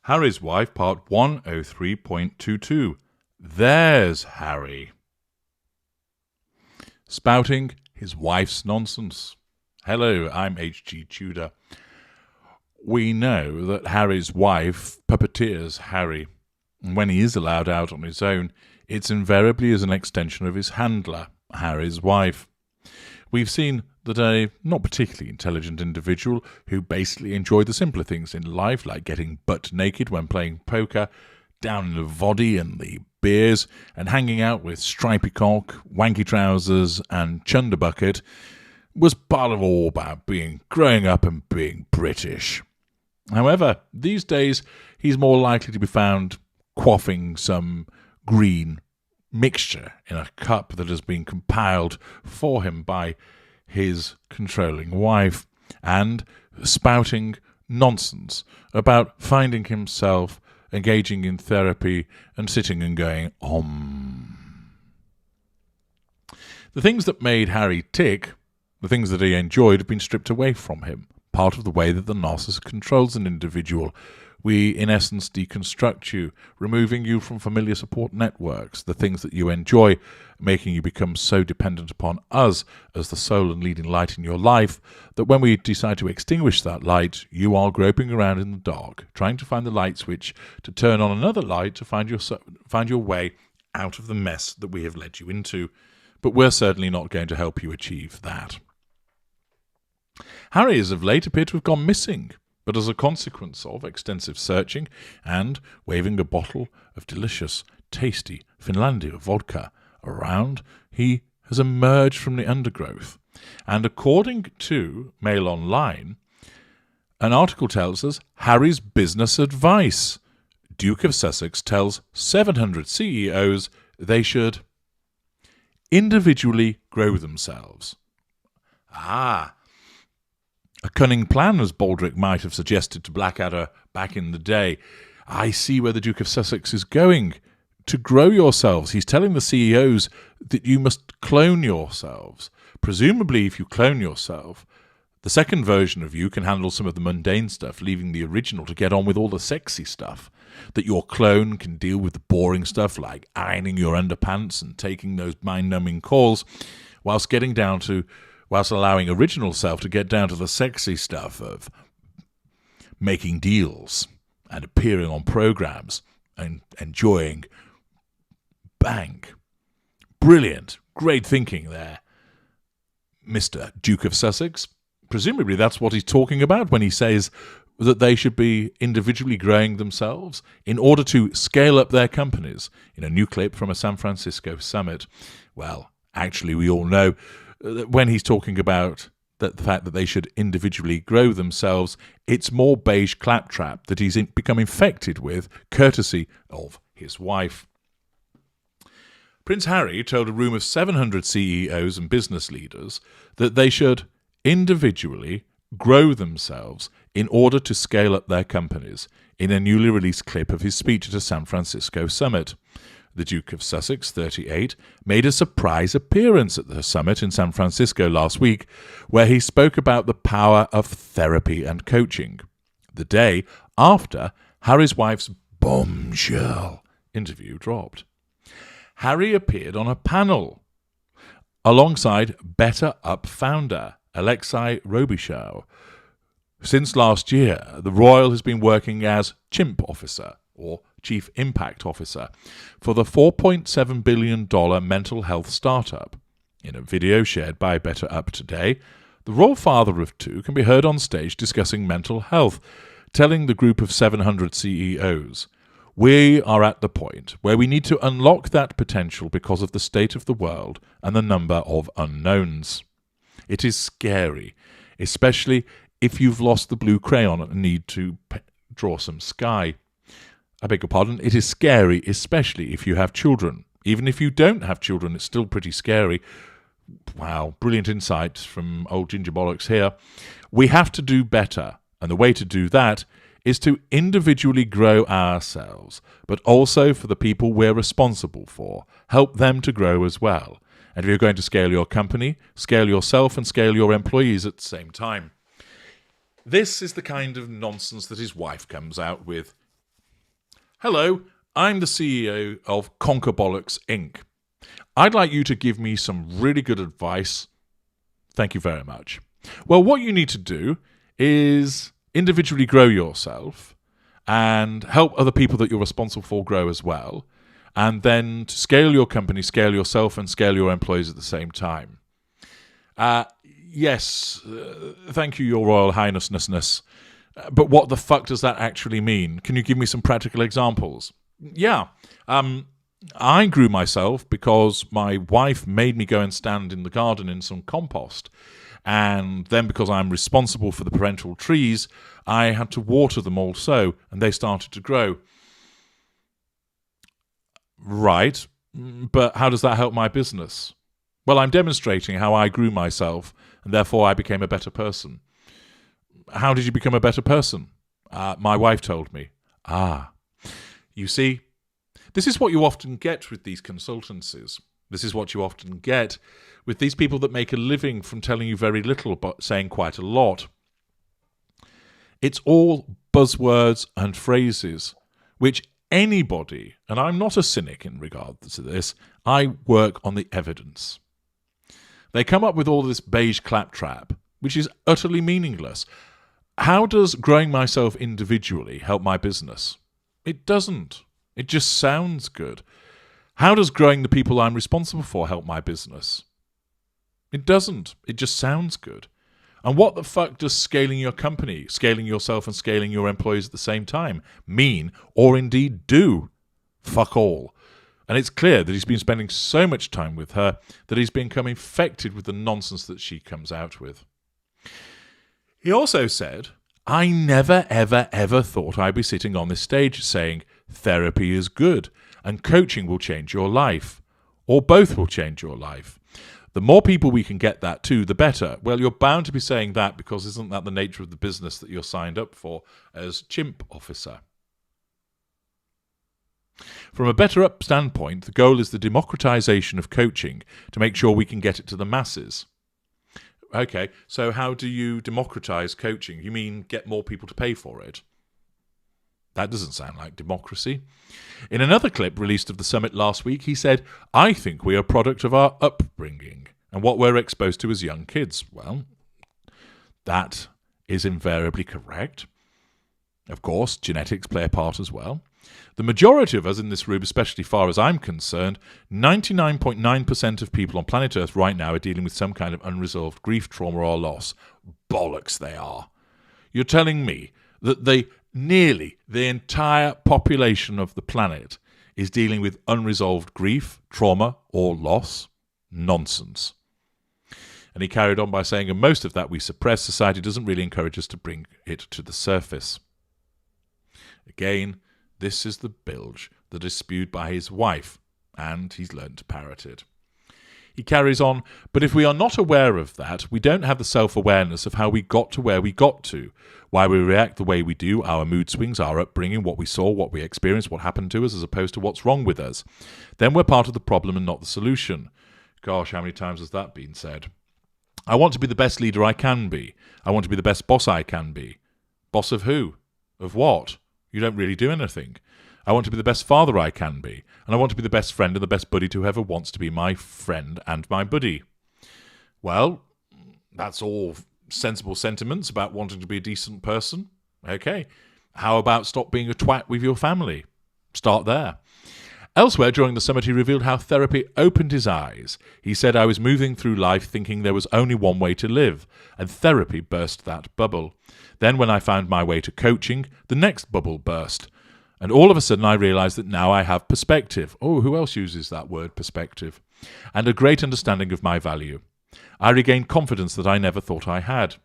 Harry's Wife, Part 103.22. There's Harry. Spouting his wife's nonsense. Hello, I'm H.G. Tudor. We know that Harry's wife puppeteers Harry. And when he is allowed out on his own, it's invariably as an extension of his handler, Harry's wife. We've seen that a not particularly intelligent individual who basically enjoyed the simpler things in life, like getting butt naked when playing poker, down in the voddy and the beers, and hanging out with stripy cock, wanky trousers, and chunderbucket, was part of all about growing up and being British. However, these days he's more likely to be found quaffing some green mixture in a cup that has been compiled for him by his controlling wife, and spouting nonsense about finding himself engaging in therapy and sitting and going, The things that made Harry tick, the things that he enjoyed, have been stripped away from him. Part of the way that the narcissist controls an individual. We, in essence, deconstruct you, removing you from familiar support networks, the things that you enjoy, making you become so dependent upon us as the sole and leading light in your life that when we decide to extinguish that light, you are groping around in the dark, trying to find the light switch to turn on another light to find your way out of the mess that we have led you into. But we're certainly not going to help you achieve that. Harry has of late appeared to have gone missing, but as a consequence of extensive searching and waving a bottle of delicious, tasty Finlandia vodka around, he has emerged from the undergrowth. And according to Mail Online, an article tells us Harry's business advice. Duke of Sussex tells 700 CEOs they should individually grow themselves. A cunning plan, as Baldrick might have suggested to Blackadder back in the day. I see where the Duke of Sussex is going. To grow yourselves. He's telling the CEOs that you must clone yourselves. Presumably, if you clone yourself, the second version of you can handle some of the mundane stuff, leaving the original to get on with all the sexy stuff. That your clone can deal with the boring stuff like ironing your underpants and taking those mind-numbing calls, whilst allowing original self to get down to the sexy stuff of making deals and appearing on programs and enjoying bank. Brilliant. Great thinking there, Mr. Duke of Sussex. Presumably that's what he's talking about when he says that they should be individually growing themselves in order to scale up their companies. In a new clip from a San Francisco summit. Well, actually, we all know when he's talking about the fact that they should individually grow themselves, it's more beige claptrap that he's become infected with, courtesy of his wife. Prince Harry told a room of 700 CEOs and business leaders that they should individually grow themselves in order to scale up their companies in a newly released clip of his speech at a San Francisco summit. The Duke of Sussex, 38, made a surprise appearance at the summit in San Francisco last week, where he spoke about the power of therapy and coaching, the day after Harry's wife's bombshell interview dropped. Harry appeared on a panel alongside BetterUp founder Alexei Robichaud. Since last year, the royal has been working as chimp officer, or Chief Impact Officer, for the $4.7 billion mental health startup. In a video shared by BetterUp today, the royal father of two can be heard on stage discussing mental health, telling the group of 700 CEOs, "We are at the point where we need to unlock that potential because of the state of the world and the number of unknowns. It is scary, especially if you've lost the blue crayon and need to draw some sky. I beg your pardon, it is scary, especially if you have children. Even if you don't have children, it's still pretty scary." Wow, brilliant insight from old Ginger Bollocks here. We have to do better, and the way to do that is to individually grow ourselves, but also for the people we're responsible for. Help them to grow as well. And if you're going to scale your company, scale yourself and scale your employees at the same time. This is the kind of nonsense that his wife comes out with Hello, I'm the CEO of Conquer Bollocks Inc. I'd like you to give me some really good advice. Thank you very much. Well, what you need to do is individually grow yourself and help other people that you're responsible for grow as well. And then to scale your company, scale yourself, and scale your employees at the same time. Yes, thank you, Your Royal Highness. But what the fuck does that actually mean? Can you give me some practical examples? Yeah, I grew myself because my wife made me go and stand in the garden in some compost. And then because I'm responsible for the parental trees, I had to water them also, and they started to grow. Right, but how does that help my business? Well, I'm demonstrating how I grew myself, and therefore I became a better person. How did you become a better person? My wife told me. You see, this is what you often get with these consultancies. This is what you often get with these people that make a living from telling you very little but saying quite a lot. It's all buzzwords and phrases, which anybody, and I'm not a cynic in regard to this, I work on the evidence. They come up with all this beige claptrap, which is utterly meaningless. How does growing myself individually help my business? It doesn't. It just sounds good. How does growing the people I'm responsible for help my business? It doesn't. It just sounds good. And what the fuck does scaling your company, scaling yourself and scaling your employees at the same time mean, or indeed do? Fuck all. And it's clear that he's been spending so much time with her that he's become infected with the nonsense that she comes out with. He also said, I never, ever, ever thought I'd be sitting on this stage saying therapy is good and coaching will change your life, or both will change your life. The more people we can get that to, the better. Well, you're bound to be saying that because isn't that the nature of the business that you're signed up for as chimp officer? From a BetterUp standpoint, the goal is the democratization of coaching to make sure we can get it to the masses. Okay, so how do you democratize coaching? You mean get more people to pay for it? That doesn't sound like democracy. In another clip released of the summit last week, he said, I think we are a product of our upbringing and what we're exposed to as young kids. Well, that is invariably correct. Of course, genetics play a part as well. The majority of us in this room, especially far as I'm concerned, 99.9% of people on planet Earth right now are dealing with some kind of unresolved grief, trauma, or loss. Bollocks they are. You're telling me that nearly the entire population of the planet is dealing with unresolved grief, trauma, or loss? Nonsense. And he carried on by saying, and most of that we suppress, society doesn't really encourage us to bring it to the surface. Again, this is the bilge that is spewed by his wife, and he's learned to parrot it. He carries on, but if we are not aware of that, we don't have the self-awareness of how we got to where we got to, why we react the way we do, our mood swings, our upbringing, what we saw, what we experienced, what happened to us, as opposed to what's wrong with us. Then we're part of the problem and not the solution. Gosh, how many times has that been said? I want to be the best leader I can be. I want to be the best boss I can be. Boss of who? Of what? You don't really do anything. I want to be the best father I can be, and I want to be the best friend and the best buddy to whoever wants to be my friend and my buddy. Well, that's all sensible sentiments about wanting to be a decent person. Okay. How about stop being a twat with your family? Start there. Elsewhere during the summit, he revealed how therapy opened his eyes. He said, I was moving through life thinking there was only one way to live, and therapy burst that bubble. Then when I found my way to coaching, the next bubble burst. And all of a sudden I realized that now I have perspective. Oh, who else uses that word, perspective? And a great understanding of my value. I regained confidence that I never thought I had.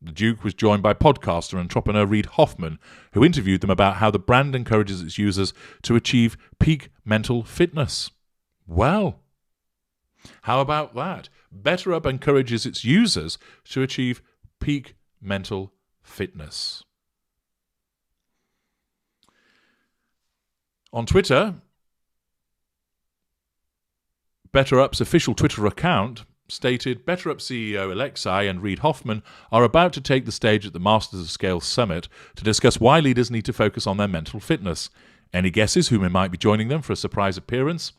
The Duke was joined by podcaster and entrepreneur Reid Hoffman, who interviewed them about how the brand encourages its users to achieve peak mental fitness. Well, how about that? BetterUp encourages its users to achieve peak mental fitness. On Twitter, BetterUp's official Twitter account stated, BetterUp CEO Alexei and Reid Hoffman are about to take the stage at the Masters of Scale Summit to discuss why leaders need to focus on their mental fitness. Any guesses who might be joining them for a surprise appearance?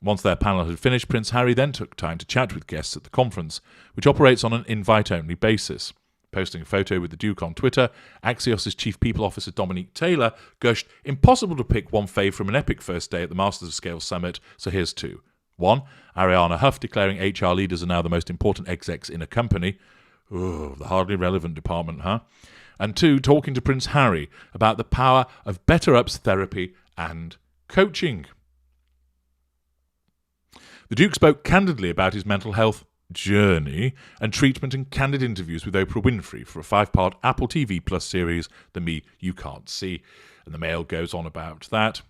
Once their panel had finished, Prince Harry then took time to chat with guests at the conference, which operates on an invite-only basis. Posting a photo with the Duke on Twitter, Axios' Chief People Officer Dominique Taylor gushed, "Impossible to pick one fave from an epic first day at the Masters of Scale Summit, so here's two. 1. Ariana Huff declaring HR leaders are now the most important execs in a company." Ooh, the hardly relevant department, huh? And 2, talking to Prince Harry about the power of BetterUp's therapy and coaching. The Duke spoke candidly about his mental health journey and treatment in candid interviews with Oprah Winfrey for a 5-part Apple TV Plus series, The Me You Can't See. And the Mail goes on about that.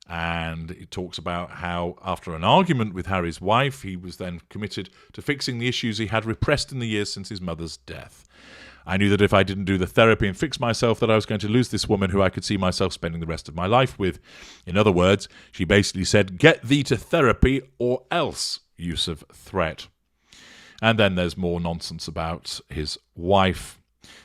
And it talks about how, after an argument with Harry's wife, he was then committed to fixing the issues he had repressed in the years since his mother's death. "I knew that if I didn't do the therapy and fix myself, that I was going to lose this woman who I could see myself spending the rest of my life with." In other words, she basically said, "Get thee to therapy or else," use of threat. And then there's more nonsense about his wife.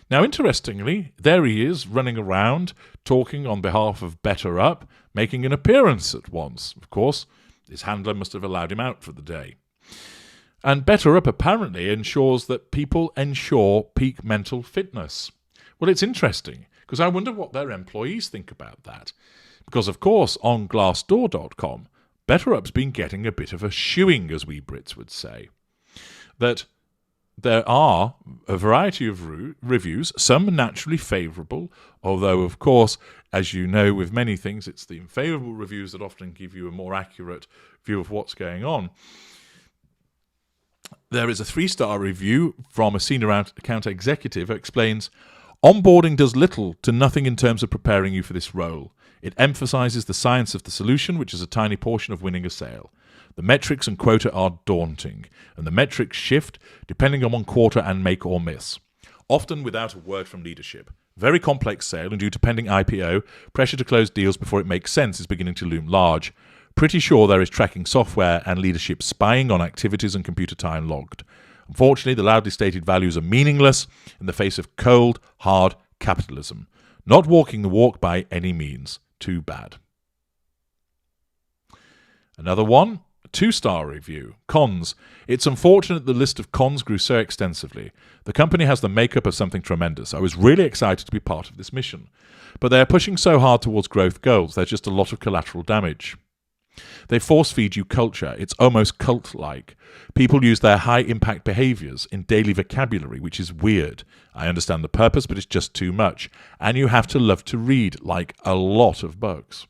Now, interestingly, there he is running around talking on behalf of BetterUp, making an appearance at once. Of course, his handler must have allowed him out for the day. And BetterUp apparently ensures that people ensure peak mental fitness. Well, it's interesting, because I wonder what their employees think about that. Because, of course, on Glassdoor.com, BetterUp's been getting a bit of a shoeing, as we Brits would say. That there are a variety of reviews, some naturally favourable, although, of course, as you know, with many things, it's the unfavourable reviews that often give you a more accurate view of what's going on. There is a 3-star review from a senior account executive who explains, "Onboarding does little to nothing in terms of preparing you for this role. It emphasises the science of the solution, which is a tiny portion of winning a sale. The metrics and quota are daunting, and the metrics shift depending on one quarter and make or miss. Often without a word from leadership. Very complex sale, and due to pending IPO, pressure to close deals before it makes sense is beginning to loom large. Pretty sure there is tracking software and leadership spying on activities and computer time logged. Unfortunately, the loudly stated values are meaningless in the face of cold, hard capitalism. Not walking the walk by any means. Too bad." Another one, a 2-star review. Cons. "It's unfortunate the list of cons grew so extensively. The company has the makeup of something tremendous. I was really excited to be part of this mission. But they are pushing so hard towards growth goals, there's just a lot of collateral damage. They force-feed you culture. It's almost cult-like. People use their high-impact behaviours in daily vocabulary, which is weird. I understand the purpose, but it's just too much. And you have to love to read, like a lot of books.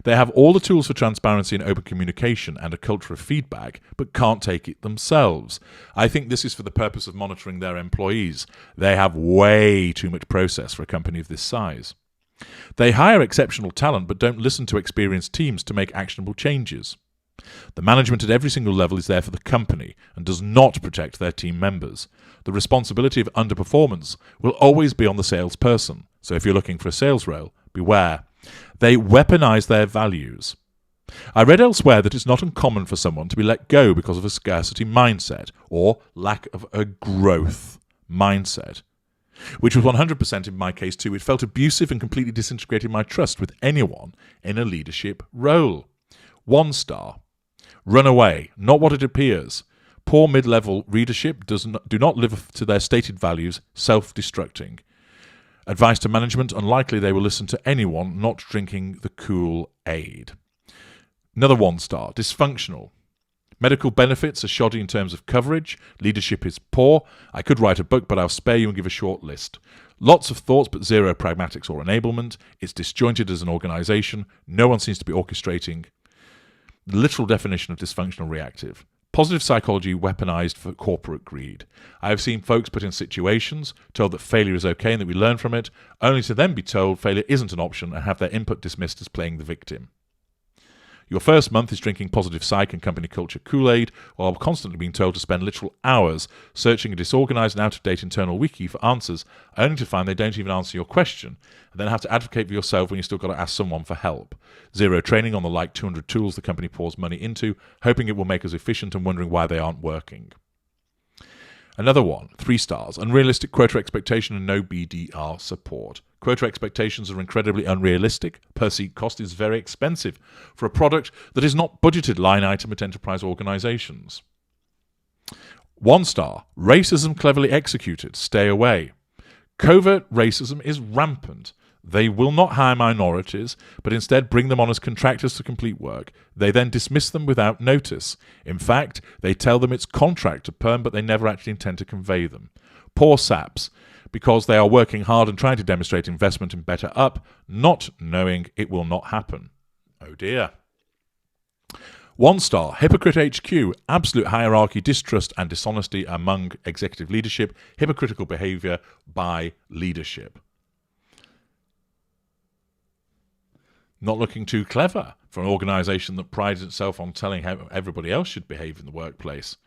They have all the tools for transparency and open communication and a culture of feedback, but can't take it themselves. I think this is for the purpose of monitoring their employees. They have way too much process for a company of this size. They hire exceptional talent but don't listen to experienced teams to make actionable changes. The management at every single level is there for the company and does not protect their team members. The responsibility of underperformance will always be on the salesperson, so if you're looking for a sales role, beware. They weaponize their values. I read elsewhere that it's not uncommon for someone to be let go because of a scarcity mindset or lack of a growth mindset. Which was 100% in my case too. It felt abusive and completely disintegrated my trust with anyone in a leadership role. 1 star. Run away. Not what it appears. Poor mid-level readership do not live up to their stated values, self-destructing. Advice to management, unlikely they will listen to anyone not drinking the Kool-Aid. Another 1 star. Dysfunctional. Medical benefits are shoddy in terms of coverage. Leadership is poor. I could write a book, but I'll spare you and give a short list. Lots of thoughts, but zero pragmatics or enablement. It's disjointed as an organisation. No one seems to be orchestrating. The literal definition of dysfunctional reactive. Positive psychology weaponized for corporate greed. I have seen folks put in situations, told that failure is okay and that we learn from it, only to then be told failure isn't an option and have their input dismissed as playing the victim. Your first month is drinking positive psych and company culture Kool-Aid, while constantly being told to spend literal hours searching a disorganized and out-of-date internal wiki for answers, only to find they don't even answer your question, and then have to advocate for yourself when you've still got to ask someone for help. Zero training on the like 200 tools the company pours money into, hoping it will make us efficient and wondering why they aren't working. Another one, 3 stars, unrealistic quota expectation and no BDR support. Quota expectations are incredibly unrealistic. Per seat cost is very expensive for a product that is not budgeted line item at enterprise organizations. 1 star, racism cleverly executed. Stay away. Covert racism is rampant. They will not hire minorities, but instead bring them on as contractors to complete work. They then dismiss them without notice. In fact, they tell them it's contract to perm, but they never actually intend to convey them. Poor saps, because they are working hard and trying to demonstrate investment in BetterUp, not knowing it will not happen. Oh dear. 1 star, Hypocrite HQ, absolute hierarchy, distrust and dishonesty among executive leadership, hypocritical behaviour by leadership. Not looking too clever for an organisation that prides itself on telling how everybody else should behave in the workplace.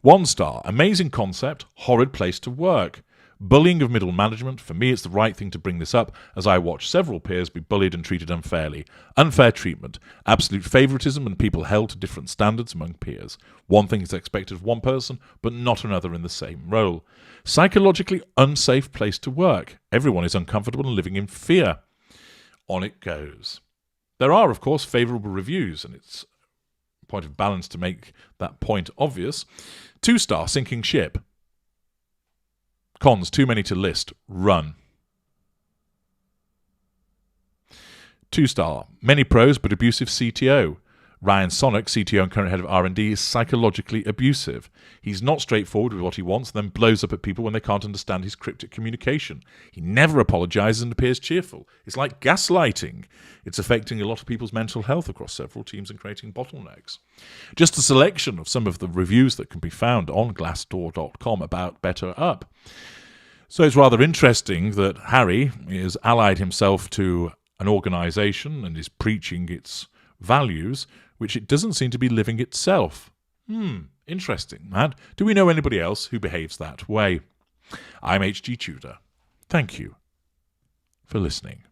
1 star, amazing concept, horrid place to work. Bullying of middle management, for me it's the right thing to bring this up as I watch several peers be bullied and treated unfairly. Unfair treatment, absolute favouritism and people held to different standards among peers. One thing is expected of one person but not another in the same role. Psychologically unsafe place to work. Everyone is uncomfortable and living in fear. On it goes. There are, of course, favourable reviews, and it's a point of balance to make that point obvious. 2 star, sinking ship. Cons, too many to list. Run. 2 star, many pros but abusive CTO. Ryan Sonic, CTO and current head of R&D, is psychologically abusive. He's not straightforward with what he wants, then blows up at people when they can't understand his cryptic communication. He never apologises and appears cheerful. It's like gaslighting. It's affecting a lot of people's mental health across several teams and creating bottlenecks. Just a selection of some of the reviews that can be found on Glassdoor.com about BetterUp. So it's rather interesting that Harry has allied himself to an organisation and is preaching its values, which it doesn't seem to be living itself. Interesting. And do we know anybody else who behaves that way? I'm H.G. Tudor. Thank you for listening.